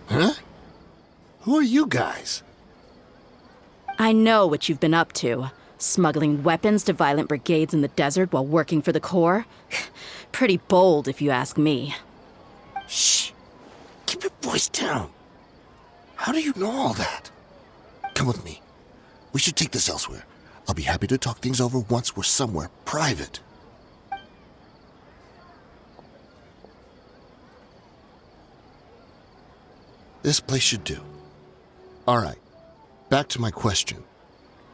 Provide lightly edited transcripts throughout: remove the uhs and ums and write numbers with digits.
Huh? Who are you guys? I know what you've been up to. Smuggling weapons to violent brigades in the desert while working for the Corps? Pretty bold, if you ask me. Shh! Keep your voice down. How do you know all that? Come with me. We should take this elsewhere. I'll be happy to talk things over once we're somewhere private. This place should do. All right. Back to my question.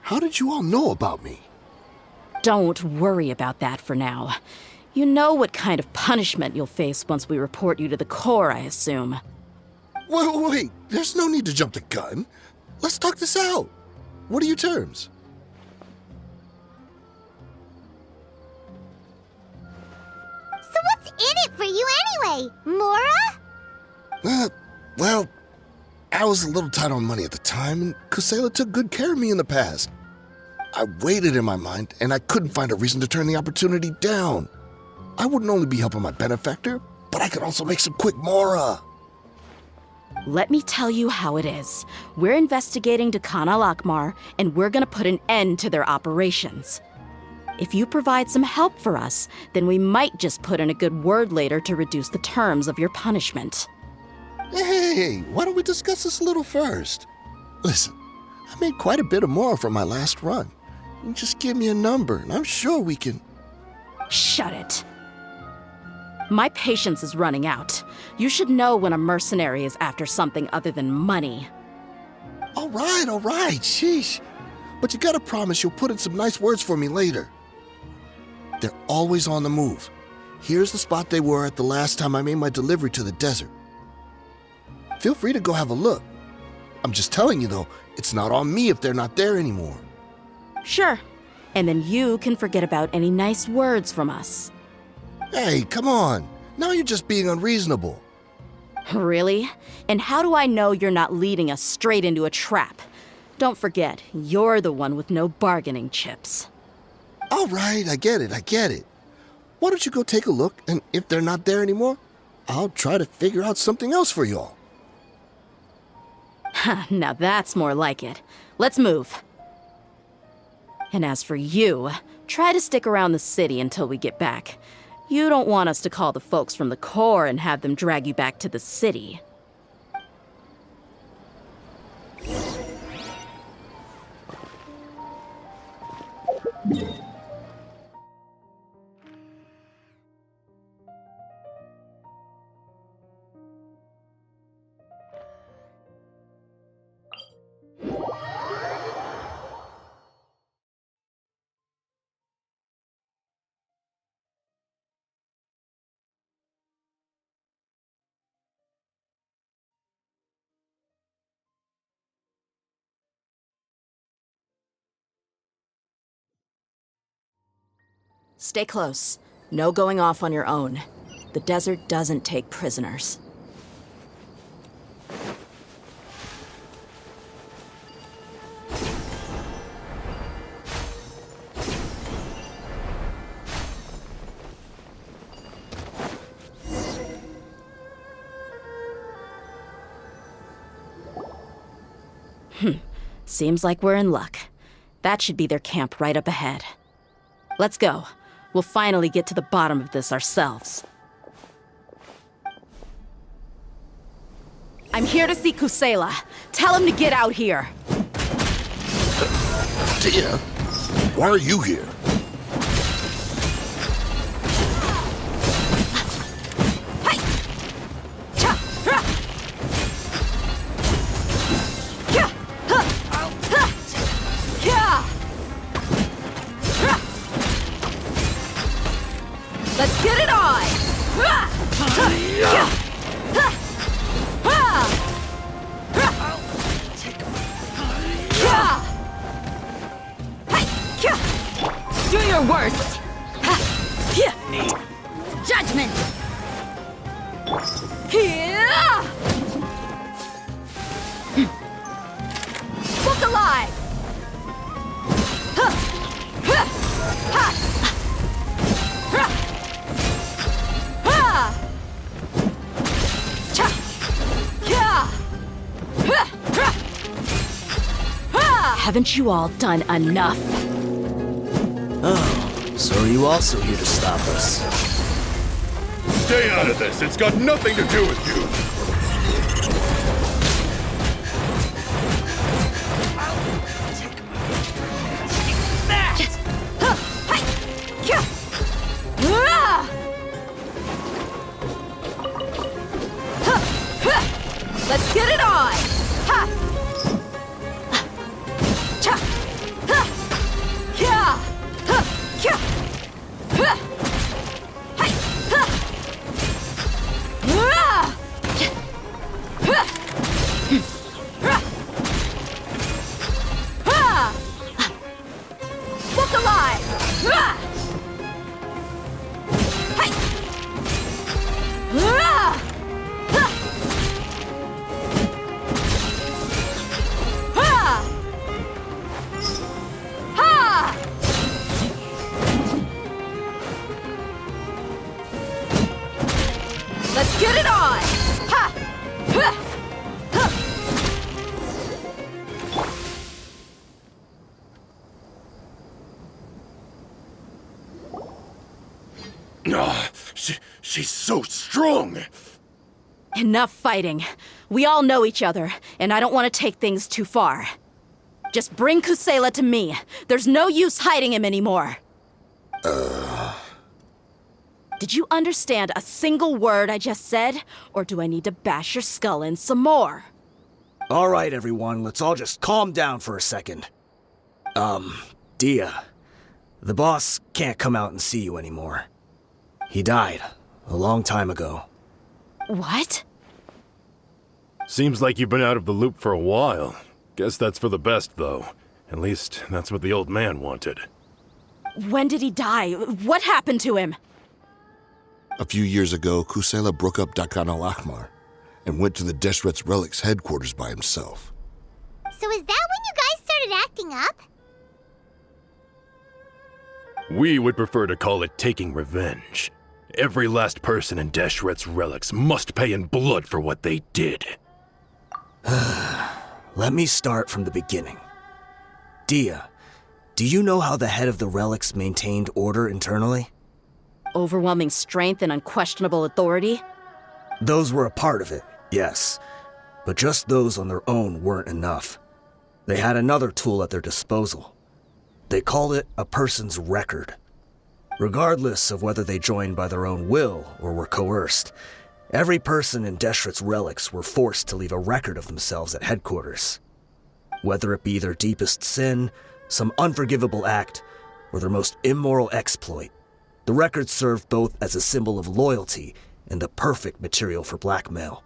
How did you all know about me? Don't worry about that for now. You know what kind of punishment you'll face once we report you to the Corps, I assume. Wait. There's no need to jump the gun. Let's talk this out. What are your terms? So what's in it for you anyway, Mora? Well, I was a little tight on money at the time, and Kusela took good care of me in the past. I waited in my mind, and I couldn't find a reason to turn the opportunity down. I wouldn't only be helping my benefactor, but I could also make some quick mora. Let me tell you how it is. We're investigating Khan al-Akmar, and we're gonna put an end to their operations. If you provide some help for us, then we might just put in a good word later to reduce the terms of your punishment. Hey, why don't we discuss this a little first? Listen, I made quite a bit of more from my last run. You just give me a number, and I'm sure we can... Shut it. My patience is running out. You should know when a mercenary is after something other than money. All right, sheesh. But you gotta promise you'll put in some nice words for me later. They're always on the move. Here's the spot they were at the last time I made my delivery to the desert. Feel free to go have a look. I'm just telling you, though, it's not on me if they're not there anymore. Sure. And then you can forget about any nice words from us. Hey, come on. Now you're just being unreasonable. Really? And how do I know you're not leading us straight into a trap? Don't forget, you're the one with no bargaining chips. All right, I get it. Why don't you go take a look, and if they're not there anymore, I'll try to figure out something else for y'all. Now that's more like it. Let's move. And as for you, try to stick around the city until we get back. You don't want us to call the folks from the Corps and have them drag you back to the city. Stay close. No going off on your own. The desert doesn't take prisoners. Seems like we're in luck. That should be their camp right up ahead. Let's go. We'll finally get to the bottom of this ourselves. I'm here to see Kusela. Tell him to get out here. Dear, why are you here? Let's get it on! Do your worst! Judgment! Look alive! Haven't you all done enough? Oh, so are you also here to stop us? Stay out of this. It's got nothing to do with you. Let's get it on! Ha! Cha! Ha! Kya! Ha! Kya! Ha! Hai! Ha! Ah! Ha! Ha! Ha! Look alive! Ah! Hai! Ah! Let's get it on! Ha! Ha! Ha! She's so strong. Enough fighting. We all know each other, and I don't want to take things too far. Just bring Kusela to me. There's no use hiding him anymore. Did you understand a single word I just said? Or do I need to bash your skull in some more? All right, everyone, let's all just calm down for a second. Dia, the boss can't come out and see you anymore. He died a long time ago. What? Seems like you've been out of the loop for a while. Guess that's for the best, though. At least, that's what the old man wanted. When did he die? What happened to him? A few years ago, Kusela broke up Dakan al-Ahmar and went to the Deshret's Relics headquarters by himself. So is that when you guys started acting up? We would prefer to call it taking revenge. Every last person in Deshret's Relics must pay in blood for what they did. Let me start from the beginning. Dia, do you know how the head of the Relics maintained order internally? Overwhelming strength and unquestionable authority? Those were a part of it, yes. But just those on their own weren't enough. They had another tool at their disposal. They called it a person's record. Regardless of whether they joined by their own will or were coerced, every person in Deshret's Relics were forced to leave a record of themselves at headquarters. Whether it be their deepest sin, some unforgivable act, or their most immoral exploit, the record served both as a symbol of loyalty and the perfect material for blackmail.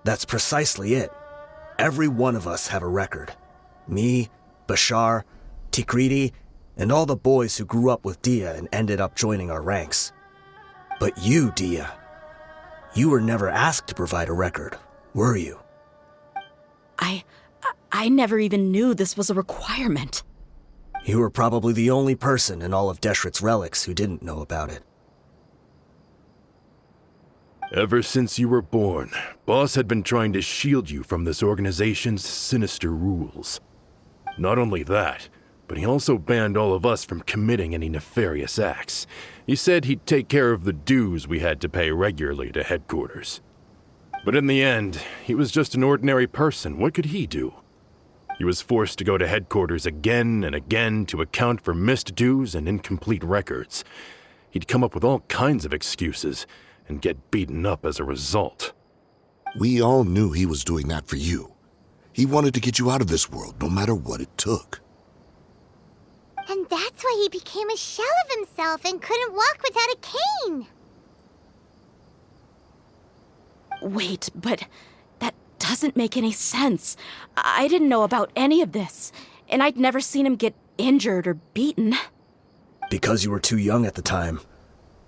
That's precisely it. Every one of us have a record. Me, Bashar, Tikriti, and all the boys who grew up with Dia and ended up joining our ranks. But you, Dia, you were never asked to provide a record, were you? I never even knew this was a requirement. You were probably the only person in all of Deshret's Relics who didn't know about it. Ever since you were born, Boss had been trying to shield you from this organization's sinister rules. Not only that, but he also banned all of us from committing any nefarious acts. He said he'd take care of the dues we had to pay regularly to headquarters. But in the end, he was just an ordinary person. What could he do? He was forced to go to headquarters again and again to account for missed dues and incomplete records. He'd come up with all kinds of excuses and get beaten up as a result. We all knew he was doing that for you. He wanted to get you out of this world, no matter what it took. And that's why he became a shell of himself and couldn't walk without a cane. Wait, but that doesn't make any sense. I didn't know about any of this, and I'd never seen him get injured or beaten. Because you were too young at the time.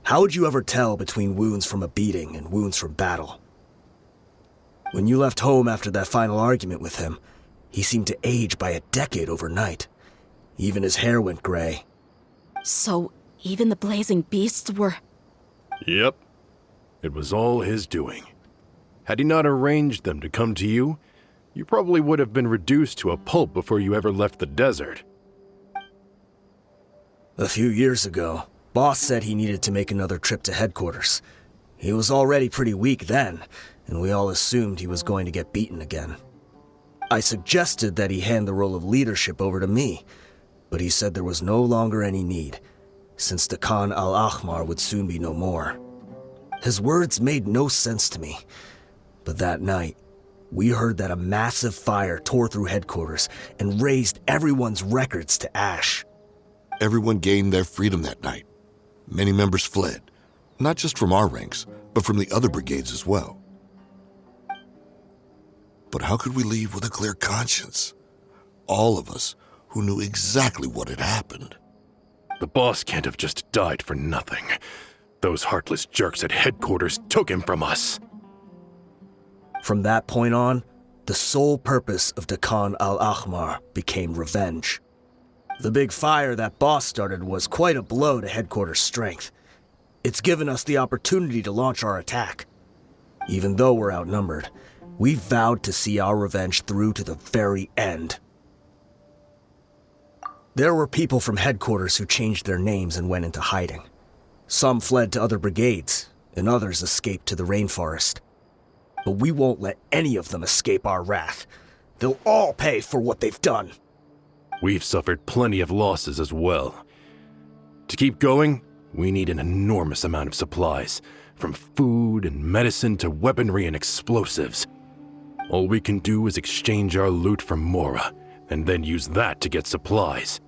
How would you ever tell between wounds from a beating and wounds from battle? When you left home after that final argument with him, he seemed to age by a decade overnight. Even his hair went gray. So, even the blazing beasts were... Yep. It was all his doing. Had he not arranged them to come to you, you probably would have been reduced to a pulp before you ever left the desert. A few years ago, Boss said he needed to make another trip to headquarters. He was already pretty weak then, and we all assumed he was going to get beaten again. I suggested that he hand the role of leadership over to me, but he said there was no longer any need, since the Khan al-Ahmar would soon be no more. His words made no sense to me, but that night, we heard that a massive fire tore through headquarters and razed everyone's records to ash. Everyone gained their freedom that night. Many members fled, not just from our ranks, but from the other brigades as well. But how could we leave with a clear conscience? All of us who knew exactly what had happened. The boss can't have just died for nothing. Those heartless jerks at headquarters took him from us. From that point on, the sole purpose of the Khan al-Ahmar became revenge. The big fire that Boss started was quite a blow to headquarters' strength. It's given us the opportunity to launch our attack. Even though we're outnumbered, we vowed to see our revenge through to the very end. There were people from headquarters who changed their names and went into hiding. Some fled to other brigades, and others escaped to the rainforest. But we won't let any of them escape our wrath. They'll all pay for what they've done. We've suffered plenty of losses as well. To keep going, we need an enormous amount of supplies, from food and medicine to weaponry and explosives. All we can do is exchange our loot from Mora, and then use that to get supplies.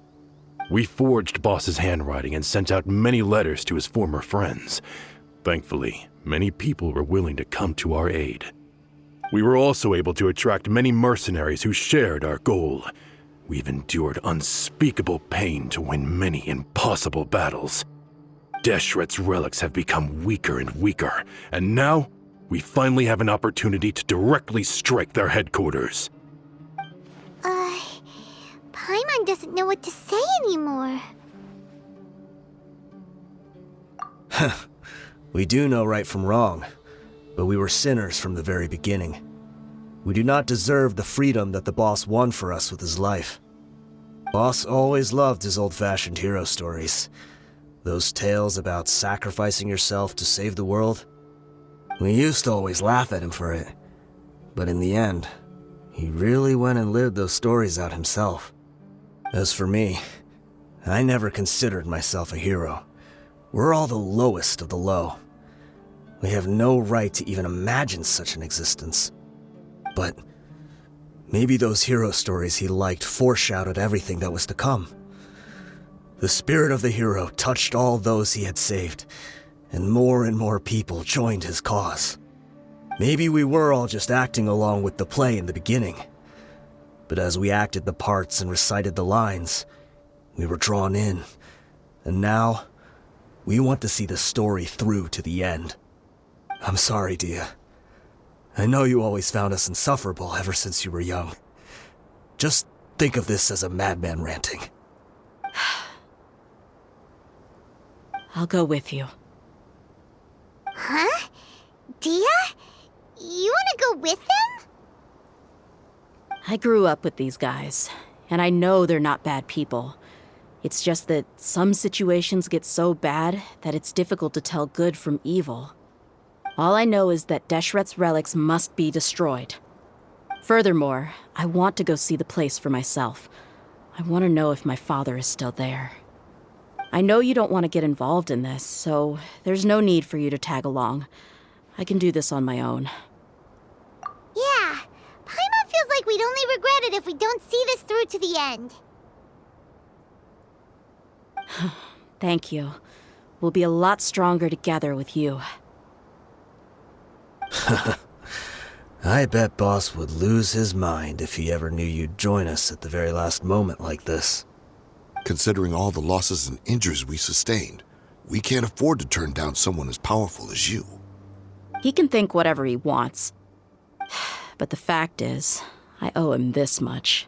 We forged Boss's handwriting and sent out many letters to his former friends. Thankfully, many people were willing to come to our aid. We were also able to attract many mercenaries who shared our goal. We've endured unspeakable pain to win many impossible battles. Deshret's relics have become weaker and weaker, and now we finally have an opportunity to directly strike their headquarters. Paimon doesn't know what to say anymore. We do know right from wrong, but we were sinners from the very beginning. We do not deserve the freedom that the boss won for us with his life. Boss always loved his old-fashioned hero stories. Those tales about sacrificing yourself to save the world. We used to always laugh at him for it, but in the end, he really went and lived those stories out himself. As for me, I never considered myself a hero. We're all the lowest of the low. We have no right to even imagine such an existence. But maybe those hero stories he liked foreshadowed everything that was to come. The spirit of the hero touched all those he had saved, and more people joined his cause. Maybe we were all just acting along with the play in the beginning. But as we acted the parts and recited the lines, we were drawn in. And now, we want to see the story through to the end. I'm sorry, Dia. I know you always found us insufferable ever since you were young. Just think of this as a madman ranting. I'll go with you. Huh? Dia? You want to go with them? I grew up with these guys, and I know they're not bad people. It's just that some situations get so bad that it's difficult to tell good from evil. All I know is that Deshret's relics must be destroyed. Furthermore, I want to go see the place for myself. I want to know if my father is still there. I know you don't want to get involved in this, so there's no need for you to tag along. I can do this on my own. Yeah, Paimon feels like we'd only regret it if we don't see this through to the end. Thank you. We'll be a lot stronger together with you. I bet Boss would lose his mind if he ever knew you'd join us at the very last moment like this. Considering all the losses and injuries we sustained, we can't afford to turn down someone as powerful as you. He can think whatever he wants. But the fact is, I owe him this much.